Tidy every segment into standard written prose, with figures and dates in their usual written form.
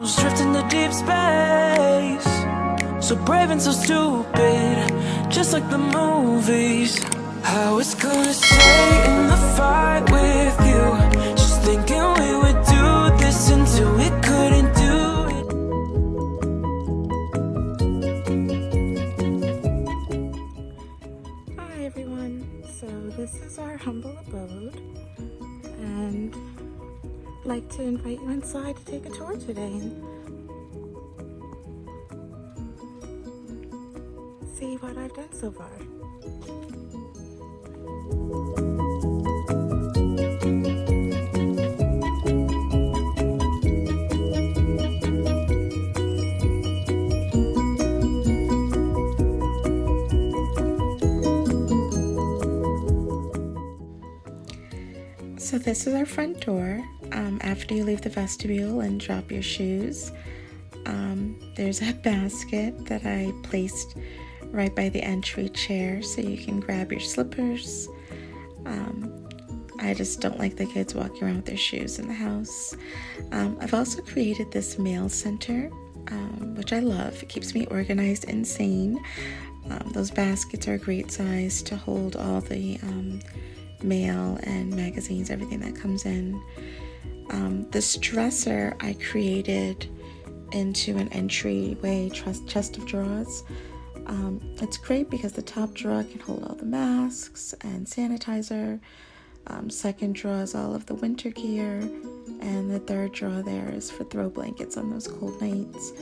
Was drifting to deep space, so brave and so stupid, just like the movies. I was gonna stay in the fight with you, just thinking we would do this until we couldn't do it. Hi everyone, so this is our humble abode, and I'd like to invite you inside to take a tour today and see what I've done so far. So this is our front door. After you leave the vestibule and drop your shoes, there's a basket that I placed right by the entry chair so you can grab your slippers. I just don't like the kids walking around with their shoes in the house. I've also created this mail center, which I love. It keeps me organized and sane. Those baskets are a great size to hold all the mail and magazines, everything that comes in. This dresser I created into an entryway chest of drawers. It's great because the top drawer can hold all the masks and sanitizer. Second drawer is all of the winter gear, and the third drawer there is for throw blankets on those cold nights.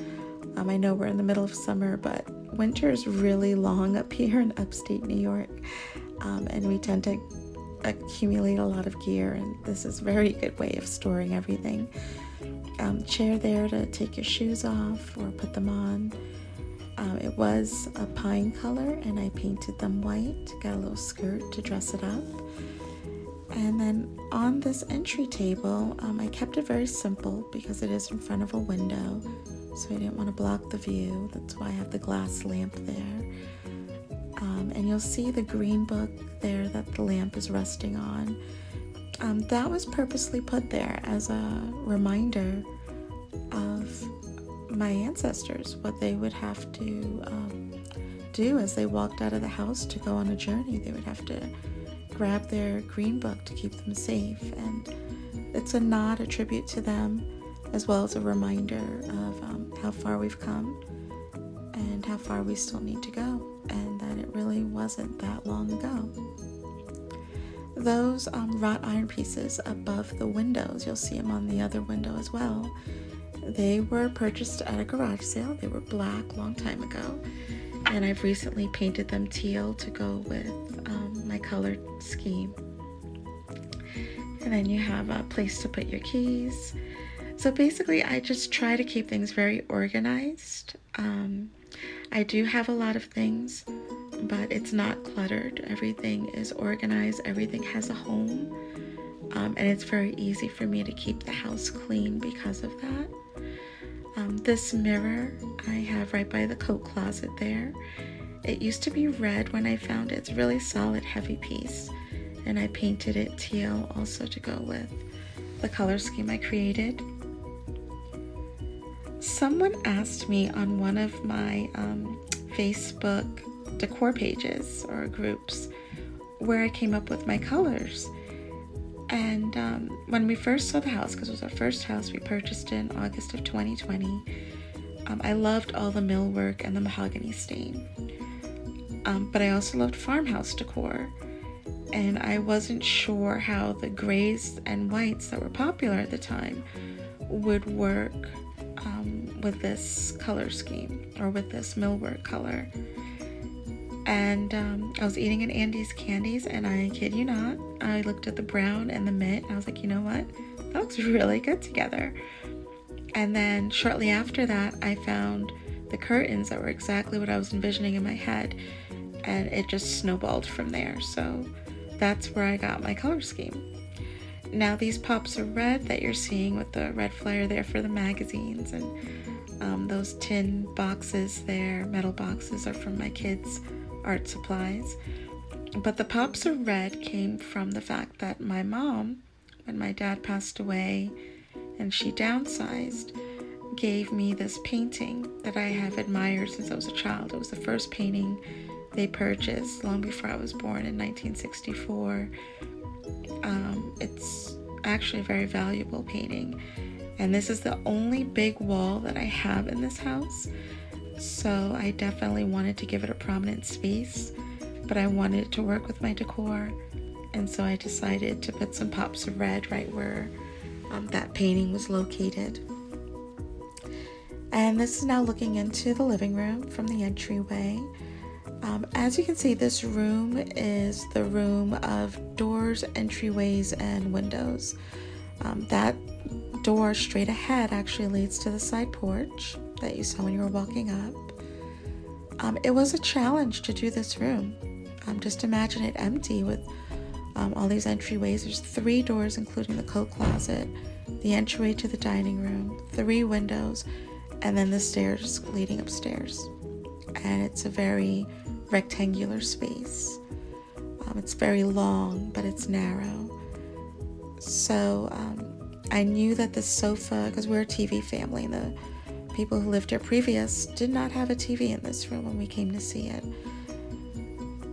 I know we're in the middle of summer, but winter is really long up here in upstate New York, and we tend to accumulate a lot of gear, and this is a very good way of storing everything. Chair there to take your shoes off or put them on. It was a pine color and I painted them white, got a little skirt to dress it up. And then on this entry table, I kept it very simple because it is in front of a window, so I didn't want to block the view. That's why I have the glass lamp there. And you'll see the green book there that the lamp is resting on. That was purposely put there as a reminder of my ancestors, what they would have to do as they walked out of the house to go on a journey. They would have to grab their green book to keep them safe, and it's a nod, a tribute to them, as well as a reminder of how far we've come and how far we still need to go, and that it really wasn't that long ago. Those wrought iron pieces above the windows, you'll see them on the other window as well. They were purchased at a garage sale. They were black long time ago, and I've recently painted them teal to go with my color scheme. And then you have a place to put your keys. So basically I just try to keep things very organized. I do have a lot of things, but it's not cluttered. Everything is organized. Everything has a home. And it's very easy for me to keep the house clean because of that. This mirror I have right by the coat closet there. It used to be red when I found it. It's a really solid, heavy piece. And I painted it teal also to go with the color scheme I created. Someone asked me on one of my Facebook decor pages or groups where I came up with my colors. And when we first saw the house, because it was our first house, we purchased it in August of 2020, I loved all the millwork and the mahogany stain. But I also loved farmhouse decor, and I wasn't sure how the grays and whites that were popular at the time would work with this color scheme or with this millwork color. And I was eating an Andy's Candies, and I kid you not, I looked at the brown and the mint, and I was like, you know what? That looks really good together. And then shortly after that, I found the curtains that were exactly what I was envisioning in my head, and it just snowballed from there. So that's where I got my color scheme. Now these pops of red that you're seeing with the red flyer there for the magazines, and those tin boxes there, metal boxes, are from my kids' art supplies. But the pops of red came from the fact that my mom, when my dad passed away and she downsized, gave me this painting that I have admired since I was a child. It was the first painting they purchased long before I was born in 1964. It's actually a very valuable painting, and this is the only big wall that I have in this house, so I definitely wanted to give it a prominent space, but I wanted it to work with my decor, and so I decided to put some pops of red right where that painting was located. And this is now looking into the living room from the entryway. As you can see, this room is the room of doors, entryways, and windows. That door straight ahead actually leads to the side porch that you saw when you were walking up. It was a challenge to do this room. Just imagine it empty with all these entryways. There's 3 doors, including the coat closet, the entryway to the dining room, 3 windows, and then the stairs leading upstairs. And it's a very rectangular space. It's very long, but it's narrow. So I knew that the sofa, because we're a TV family, and the people who lived here previous did not have a TV in this room when we came to see it.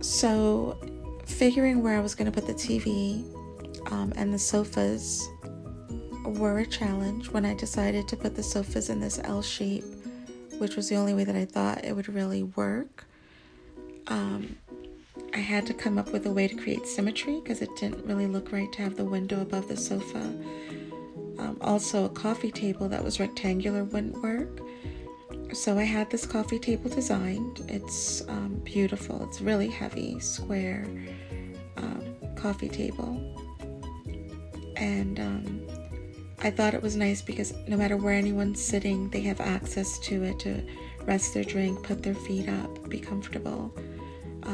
So figuring where I was going to put the TV and the sofas were a challenge when I decided to put the sofas in this L shape, which was the only way that I thought it would really work. I had to come up with a way to create symmetry because it didn't really look right to have the window above the sofa. Also, a coffee table that was rectangular wouldn't work. So I had this coffee table designed. It's beautiful. It's really heavy, square coffee table. And I thought it was nice because no matter where anyone's sitting, they have access to it to rest their drink, put their feet up, be comfortable.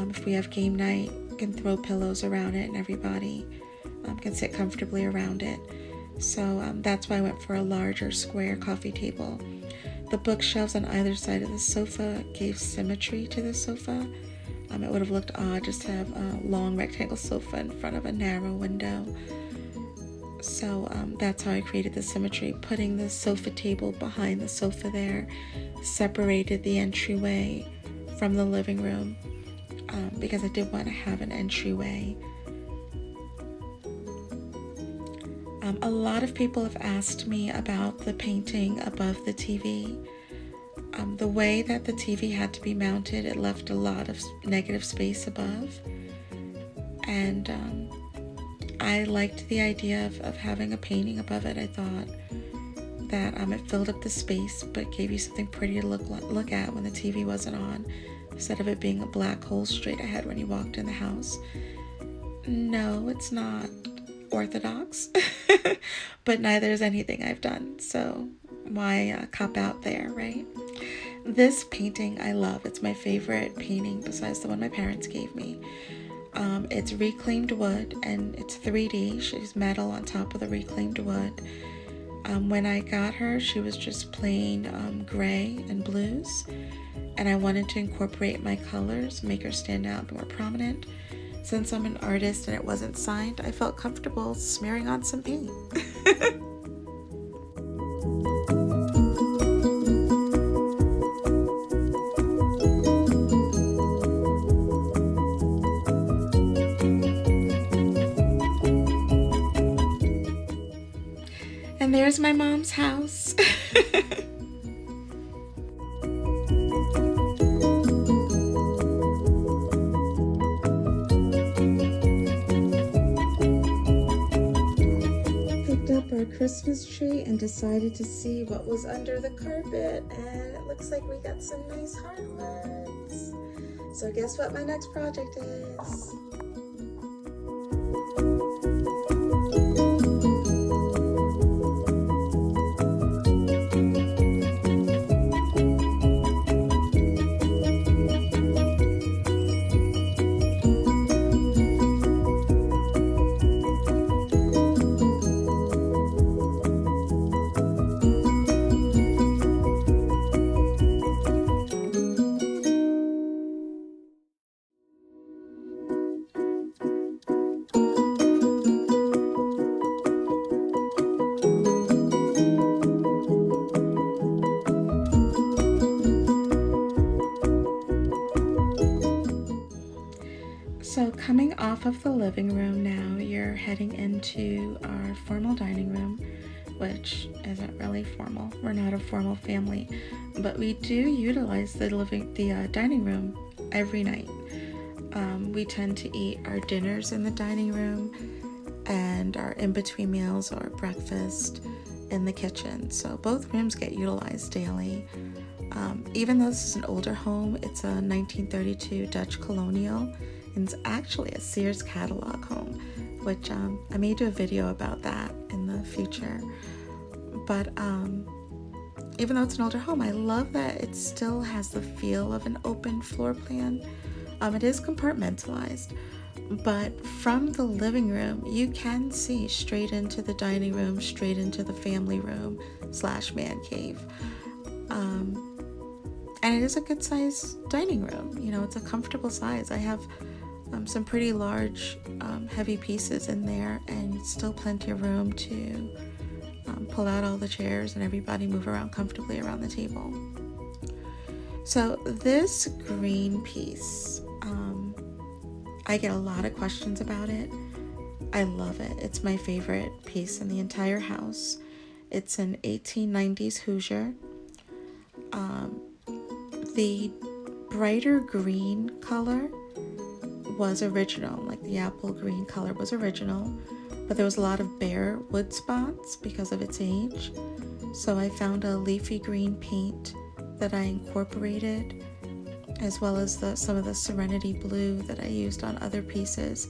If we have game night, we can throw pillows around it and everybody can sit comfortably around it. So that's why I went for a larger square coffee table. The bookshelves on either side of the sofa gave symmetry to the sofa. It would have looked odd just to have a long rectangle sofa in front of a narrow window. So that's how I created the symmetry. Putting the sofa table behind the sofa there separated the entryway from the living room because I did want to have an entryway. A lot of people have asked me about the painting above the TV. The way that the TV had to be mounted, it left a lot of negative space above. And I liked the idea of having a painting above it. I thought that it filled up the space but gave you something pretty to look at when the TV wasn't on, instead of it being a black hole straight ahead when you walked in the house. No, it's not orthodox, but neither is anything I've done, so why cop out there, right? This painting I love. It's my favorite painting besides the one my parents gave me. It's reclaimed wood and it's 3D. She's metal on top of the reclaimed wood. When I got her, she was just plain gray and blues, and I wanted to incorporate my colors, make her stand out, be more prominent. Since I'm an artist and it wasn't signed, I felt comfortable smearing on some paint. And there's my mom's house. Our Christmas tree and decided to see what was under the carpet, and it looks like we got some nice hardwoods. So guess what my next project is? off of the living room now. You're heading into our formal dining room, which isn't really formal. We're not a formal family, but we do utilize the dining room every night. We tend to eat our dinners in the dining room and our in-between meals or breakfast in the kitchen. So both rooms get utilized daily. Even though this is an older home, it's a 1932 Dutch colonial, and it's actually a Sears catalog home, which I may do a video about that in the future. But even though it's an older home, I love that it still has the feel of an open floor plan. It is compartmentalized, but from the living room, you can see straight into the dining room, straight into the family room / man cave. And it is a good size dining room. You know, it's a comfortable size. I have some pretty large, heavy pieces in there, and still plenty of room to pull out all the chairs and everybody move around comfortably around the table. So this green piece, I get a lot of questions about it. I love it. It's my favorite piece in the entire house. It's an 1890s Hoosier. The brighter green color was original, like the apple green color was original, but there was a lot of bare wood spots because of its age. So I found a leafy green paint that I incorporated, as well as some of the Serenity blue that I used on other pieces.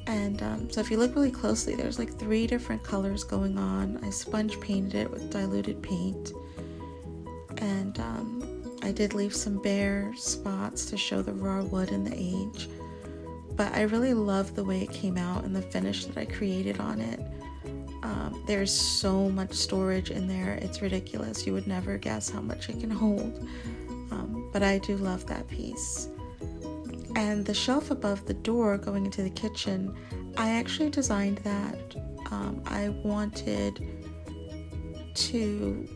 And so if you look really closely, there's like 3 different colors going on. I sponge painted it with diluted paint, and I did leave some bare spots to show the raw wood and the age. But I really love the way it came out and the finish that I created on it. There's so much storage in there, it's ridiculous. You would never guess how much it can hold. But I do love that piece. And the shelf above the door going into the kitchen, I actually designed that. I wanted to,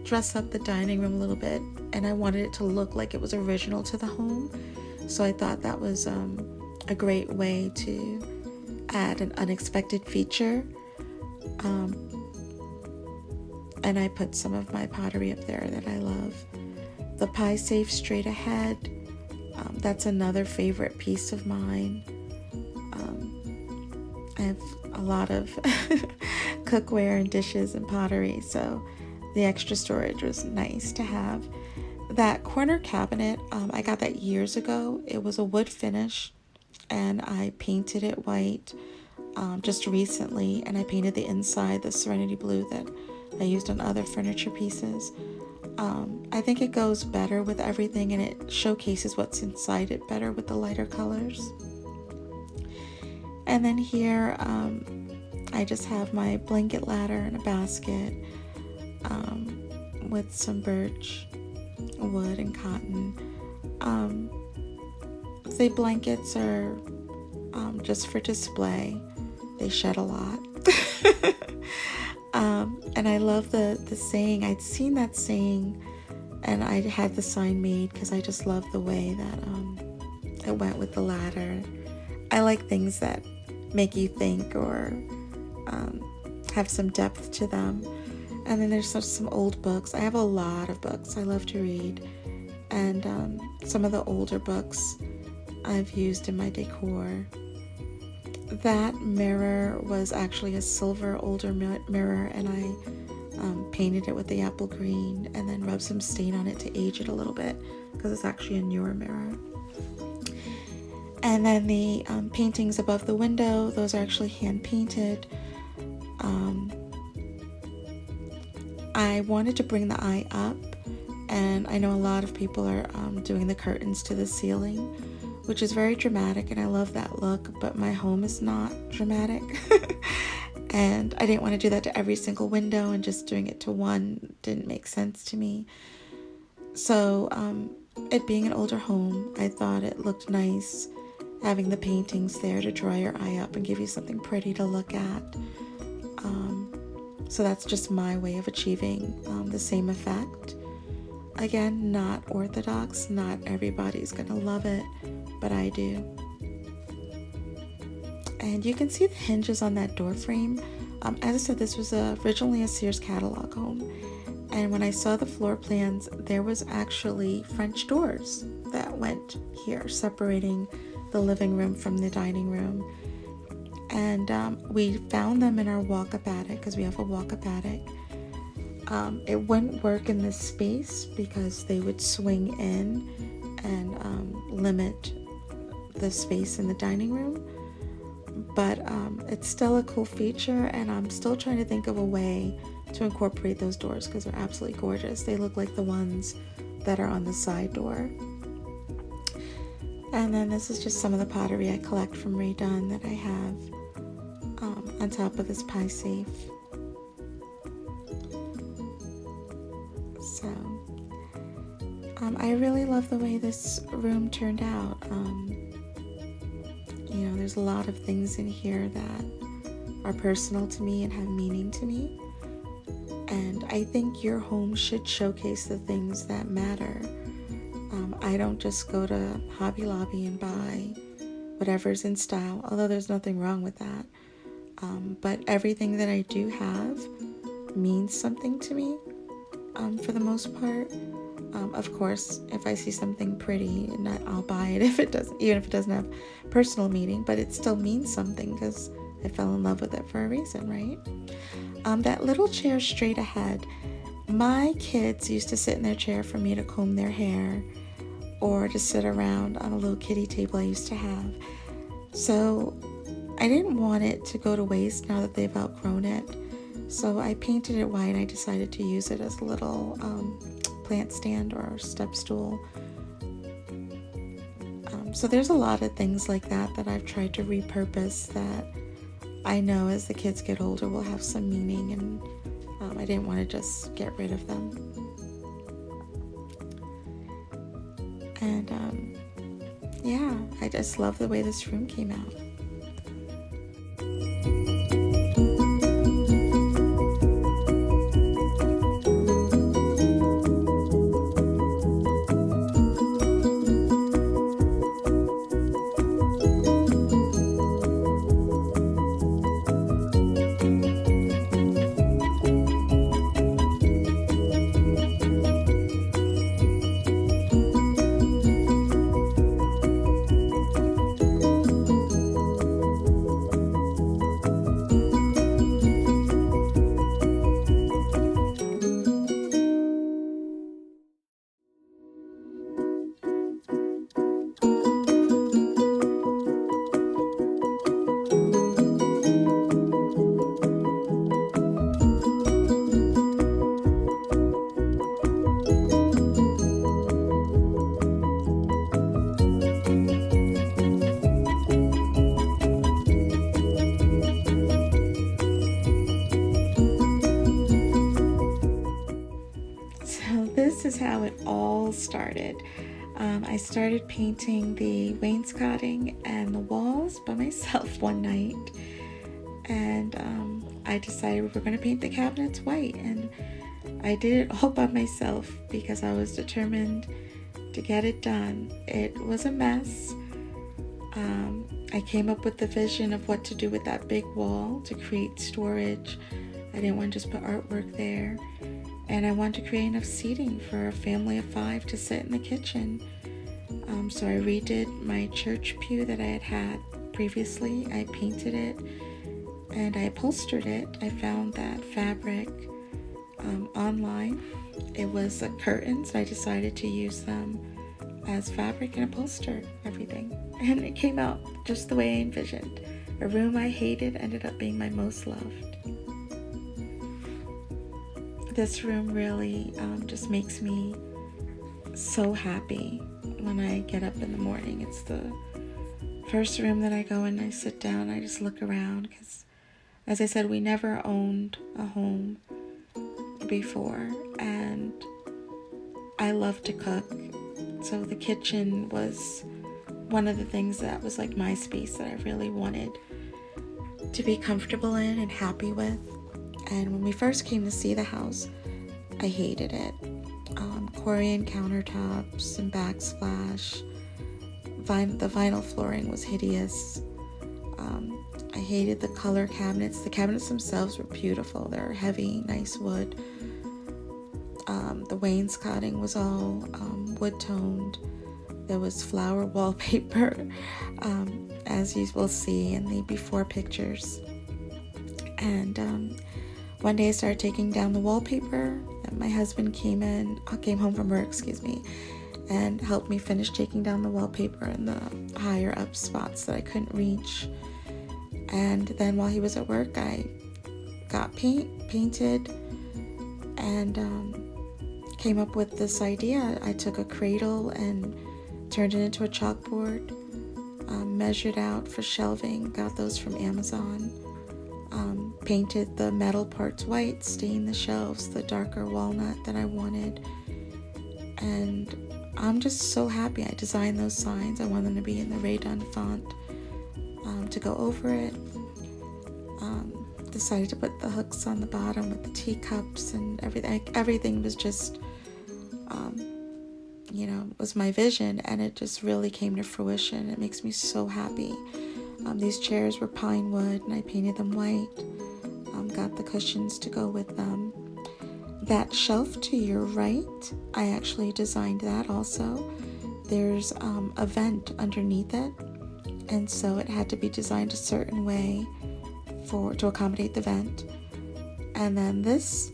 dress up the dining room a little bit, and I wanted it to look like it was original to the home. So I thought that was a great way to add an unexpected feature. And I put some of my pottery up there that I love. The pie safe straight ahead, that's another favorite piece of mine. I have a lot of cookware and dishes and pottery, so the extra storage was nice to have. That corner cabinet, I got that years ago. It was a wood finish, and I painted it white just recently, and I painted the inside the Serenity blue that I used on other furniture pieces. I think it goes better with everything, and it showcases what's inside it better with the lighter colors. And then here, I just have my blanket ladder and a basket with some birch wood and cotton. The blankets are just for display. They shed a lot. And I love the saying. I'd seen that saying, and I had the sign made because I just love the way that it went with the ladder. I like things that make you think or have some depth to them. And then there's some old books. I have a lot of books I love to read, and some of the older books I've used in my decor. That mirror was actually a silver older mirror, and I painted it with the apple green and then rubbed some stain on it to age it a little bit because it's actually a newer mirror. And then the paintings above the window, those are actually hand painted. I wanted to bring the eye up, and I know a lot of people are doing the curtains to the ceiling, which is very dramatic, and I love that look, but my home is not dramatic. And I didn't want to do that to every single window, and just doing it to one didn't make sense to me. So it being an older home, I thought it looked nice having the paintings there to draw your eye up and give you something pretty to look at. So that's just my way of achieving the same effect. Again, not orthodox, not everybody's gonna love it, but I do. And you can see the hinges on that door frame. As I said, this was originally a Sears catalog home. And when I saw the floor plans, there was actually French doors that went here, separating the living room from the dining room. And we found them in our walk-up attic, because we have a walk-up attic. It wouldn't work in this space because they would swing in and limit the space in the dining room. But it's still a cool feature, and I'm still trying to think of a way to incorporate those doors because they're absolutely gorgeous. They look like the ones that are on the side door. And then this is just some of the pottery I collect from Ray Dunn that I have on top of this pie safe. So I really love the way this room turned out. You know, there's a lot of things in here that are personal to me and have meaning to me. And I think your home should showcase the things that matter. I don't just go to Hobby Lobby and buy whatever's in style, although there's nothing wrong with that. But everything that I do have means something to me, for the most part. Of course, if I see something pretty, and I'll buy it if it doesn't, even if it doesn't have personal meaning, but it still means something because I fell in love with it for a reason, right? That little chair straight ahead, my kids used to sit in their chair for me to comb their hair or to sit around on a little kiddie table I used to have. So I didn't want it to go to waste now that they've outgrown it. So I painted it white and I decided to use it as a little plant stand or step stool. So there's a lot of things like that that I've tried to repurpose that I know as the kids get older will have some meaning, and I didn't want to just get rid of them. And yeah, I just love the way this room came out. This is how it all started. I started painting the wainscoting and the walls by myself one night, and I decided we were going to paint the cabinets white, and I did it all by myself because I was determined to get it done. It was a mess. I came up with the vision of what to do with that big wall to create storage. I didn't want to just put artwork there. And I wanted to create enough seating for a family of 5 to sit in the kitchen. So I redid my church pew that I had previously. I painted it and I upholstered it. I found that fabric online. It was curtains. I decided to use them as fabric and upholster everything. And it came out just the way I envisioned. A room I hated ended up being my most loved. This room really just makes me so happy when I get up in the morning. It's the first room that I go in, I sit down, I just look around because, as I said, we never owned a home before, and I love to cook. So the kitchen was one of the things that was like my space that I really wanted to be comfortable in and happy with. And when we first came to see the house, I hated it. Corian countertops and backsplash. The vinyl flooring was hideous. I hated the color cabinets. The cabinets themselves were beautiful. They're heavy, nice wood. The wainscoting was all wood toned. There was flower wallpaper, as you will see in the before pictures. And one day I started taking down the wallpaper. And my husband came home from work, and helped me finish taking down the wallpaper in the higher up spots that I couldn't reach. And then while he was at work, I got painted, and came up with this idea. I took a cradle and turned it into a chalkboard, measured out for shelving, got those from Amazon, painted the metal parts white, stained the shelves the darker walnut that I wanted, and I'm just so happy I designed those signs. I want them to be in the Raydon font to go over it. Decided to put the hooks on the bottom with the teacups and everything. Everything was just, was my vision, and it just really came to fruition. It makes me so happy. These chairs were pine wood, and I painted them white. Got the cushions to go with them. That shelf to your right, I actually designed that also. There's a vent underneath it, and so it had to be designed a certain way to accommodate the vent. And then this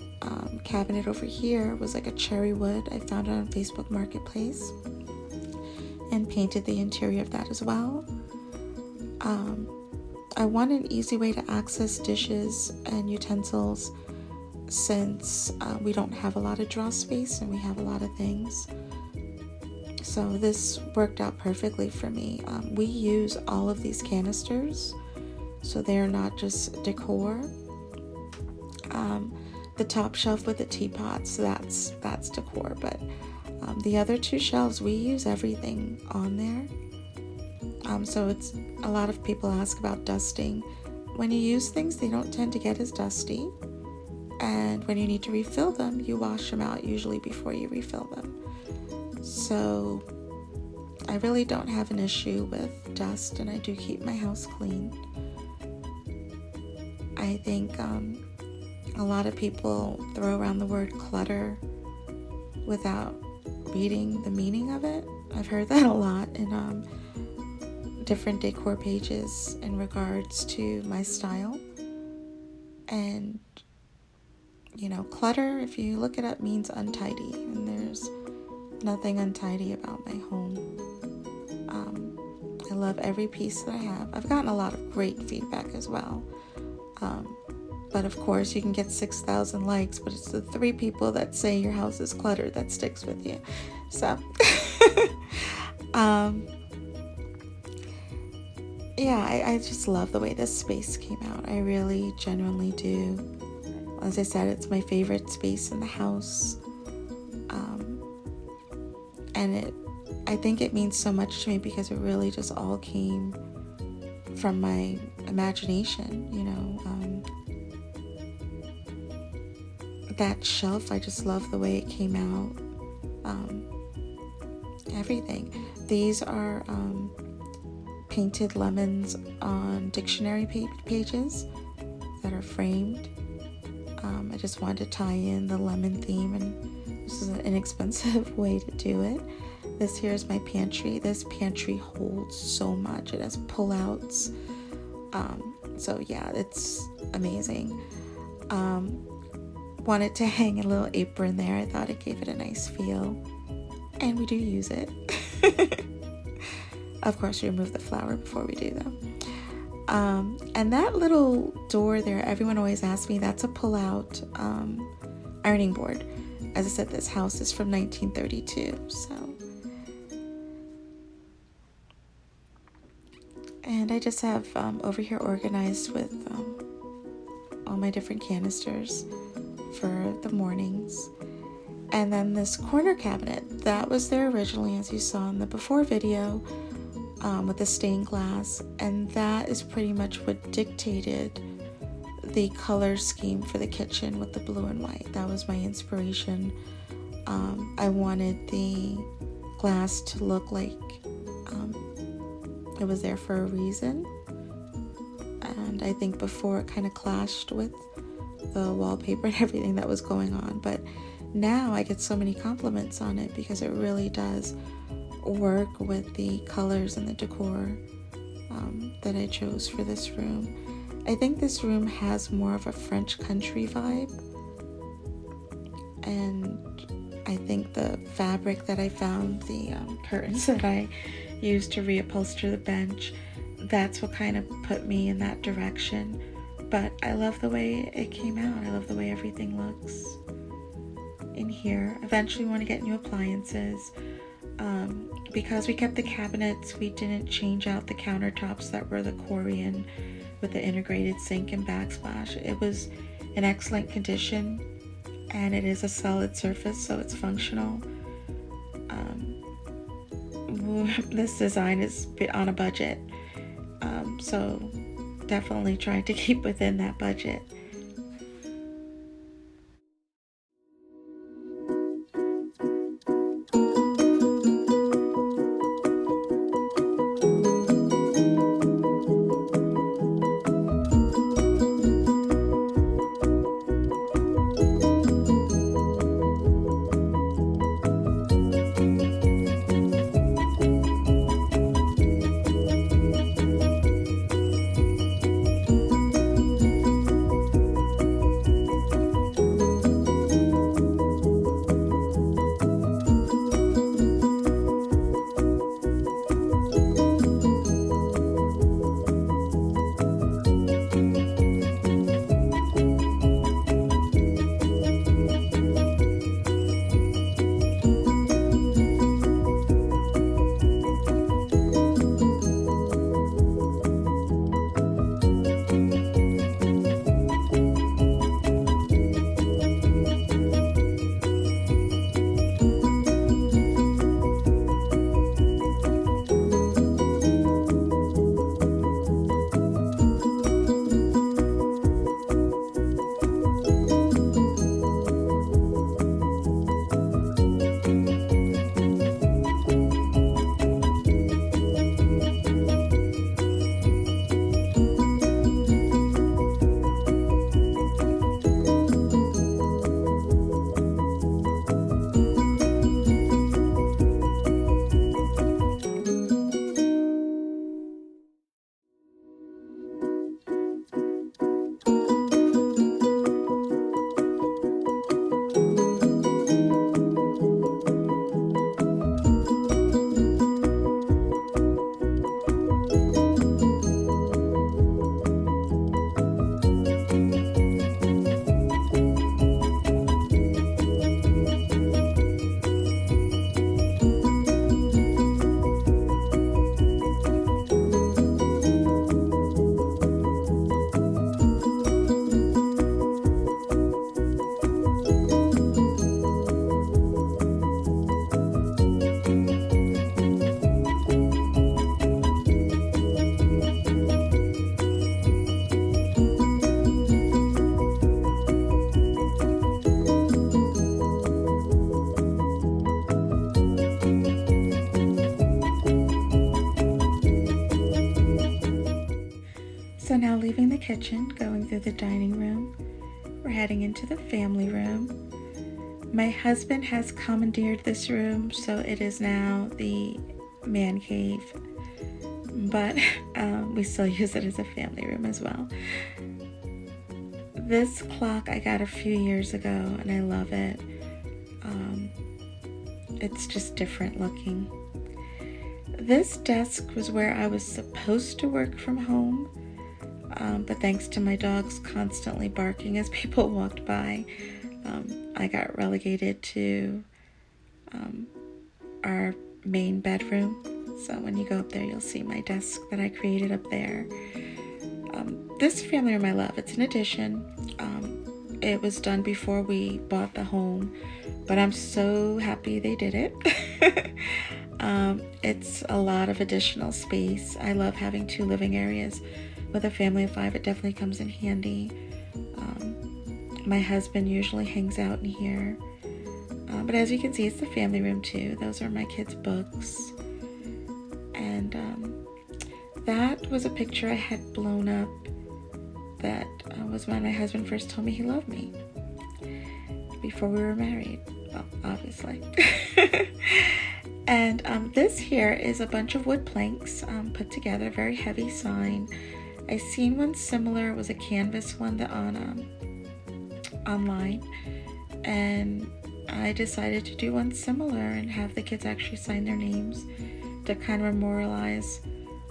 cabinet over here was like a cherry wood. I found it on Facebook Marketplace and painted the interior of that as well. I want an easy way to access dishes and utensils, since we don't have a lot of drawer space and we have a lot of things. So this worked out perfectly for me. We use all of these canisters, so they're not just decor. The top shelf with the teapots, that's decor, but the other two shelves, we use everything on there. So it's, a lot of people ask about dusting. When you use things, they don't tend to get as dusty. And when you need to refill them, you wash them out usually before you refill them. So I really don't have an issue with dust, and I do keep my house clean. I think a lot of people throw around the word clutter without reading the meaning of it. I've heard that a lot in different decor pages in regards to my style. And clutter, if you look it up, means untidy, and there's nothing untidy about my home. I love every piece that I have. I've gotten a lot of great feedback as well. But of course, you can get 6,000 likes, but it's the 3 people that say your house is cluttered that sticks with you. So, I just love the way this space came out. I really genuinely do. As I said, it's my favorite space in the house. And I think it means so much to me because it really just all came from my imagination, that shelf, I just love the way it came out. Everything. These are painted lemons on dictionary pages that are framed. I just wanted to tie in the lemon theme, and this is an inexpensive way to do it. This here is my pantry. This pantry holds so much. It has pullouts. So yeah, it's amazing. Wanted to hang a little apron there. I thought it gave it a nice feel. And we do use it. Of course, we remove the flour before we do them. And that little door there, everyone always asks me, that's a pull-out ironing board. As I said, this house is from 1932, so. And I just have over here organized with all my different canisters for the mornings. And then this corner cabinet, that was there originally, as you saw in the before video, with the stained glass, and that is pretty much what dictated the color scheme for the kitchen with the blue and white. That was my inspiration. I wanted the glass to look like it was there for a reason, and and I think before it kind of clashed with the wallpaper and everything that was going on, but now I get so many compliments on it because it really does work with the colors and the decor that I chose for this room. I think this room has more of a French country vibe, and I think the fabric that I found, the curtains that I used to reupholster the bench, that's what kind of put me in that direction. But I love the way it came out. I love the way everything looks in here. Eventually want to get new appliances. Because we kept the cabinets, we didn't change out the countertops that were the Korean with the integrated sink and backsplash. It was in excellent condition, and it is a solid surface, so it's functional. This design is on a budget, so definitely trying to keep within that budget. So now leaving the kitchen, going through the dining room, we're heading into the family room. My husband has commandeered this room, so it is now the man cave, but we still use it as a family room as well. This clock I got a few years ago, and I love it. It's just different looking. This desk was where I was supposed to work from home, but thanks to my dogs constantly barking as people walked by, I got relegated to our main bedroom. So when you go up there, you'll see my desk that I created up there. This family room I love. It's an addition. It was done before we bought the home, but I'm so happy they did it. It's a lot of additional space. I love having 2 living areas. With a family of 5, it definitely comes in handy. My husband usually hangs out in here. But as you can see, it's the family room too. Those are my kids' books. And that was a picture I had blown up that was when my husband first told me he loved me, before we were married, well, obviously. And this here is a bunch of wood planks put together, very heavy sign. I seen one similar. It was a canvas one that online, and I decided to do one similar and have the kids actually sign their names to kind of memorialize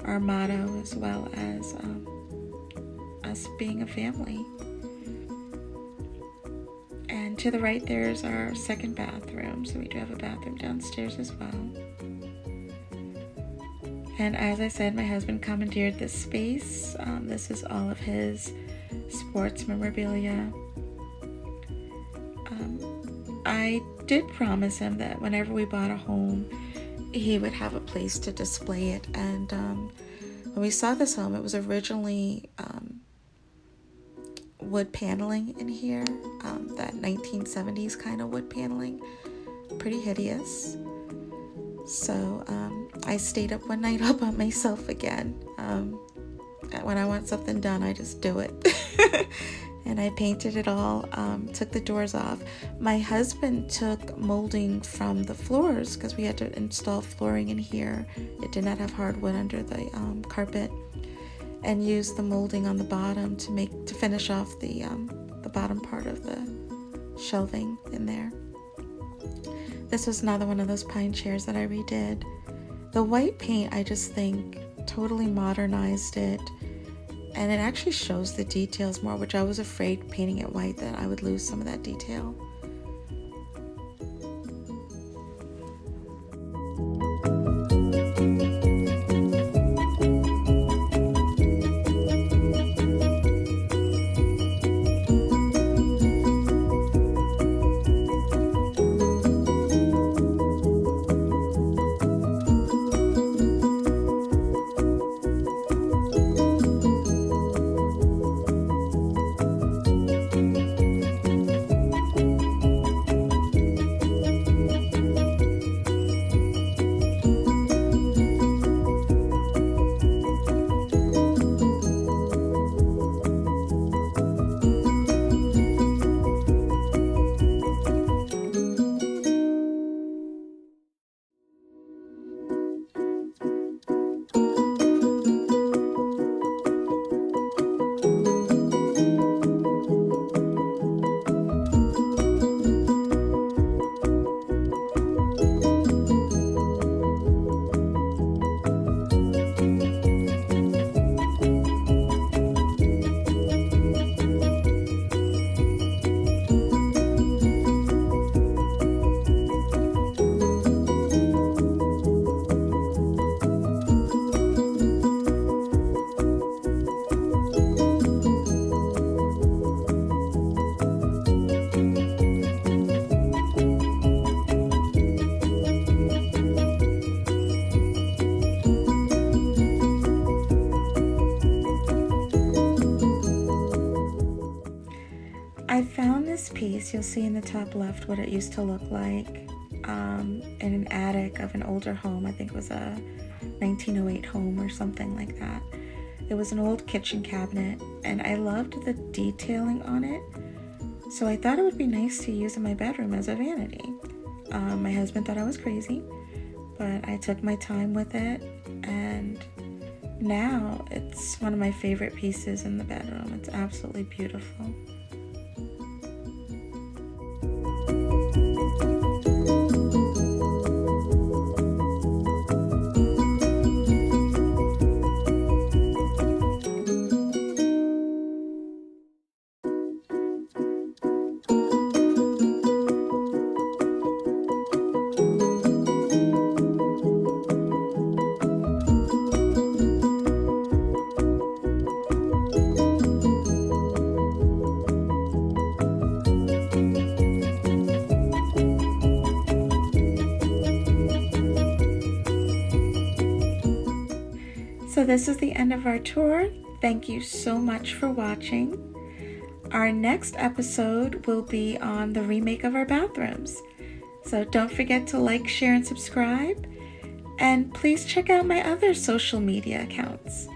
our motto, as well as us being a family. And to the right there's our second bathroom, so we do have a bathroom downstairs as well. And as I said, my husband commandeered this space. This is all of his sports memorabilia. I did promise him that whenever we bought a home, he would have a place to display it. And when we saw this home, it was originally wood paneling in here, that 1970s kind of wood paneling, pretty hideous. So I stayed up one night all by myself again. When I want something done, I just do it. And I painted it all, took the doors off. My husband took molding from the floors, because we had to install flooring in here. It did not have hardwood under the carpet, and used the molding on the bottom to finish off the bottom part of the shelving in there. This was another one of those pine chairs that I redid. The white paint, I just think, totally modernized it. And it actually shows the details more, which I was afraid painting it white that I would lose some of that detail. I found this piece. You'll see in the top left what it used to look like in an attic of an older home. I think it was a 1908 home or something like that. It was an old kitchen cabinet, and I loved the detailing on it, so I thought it would be nice to use in my bedroom as a vanity. My husband thought I was crazy, but I took my time with it, and now it's one of my favorite pieces in the bedroom. It's absolutely beautiful. So this is the end of our tour. Thank you so much for watching. Our next episode will be on the remake of our bathrooms. So don't forget to like, share, and subscribe. And please check out my other social media accounts.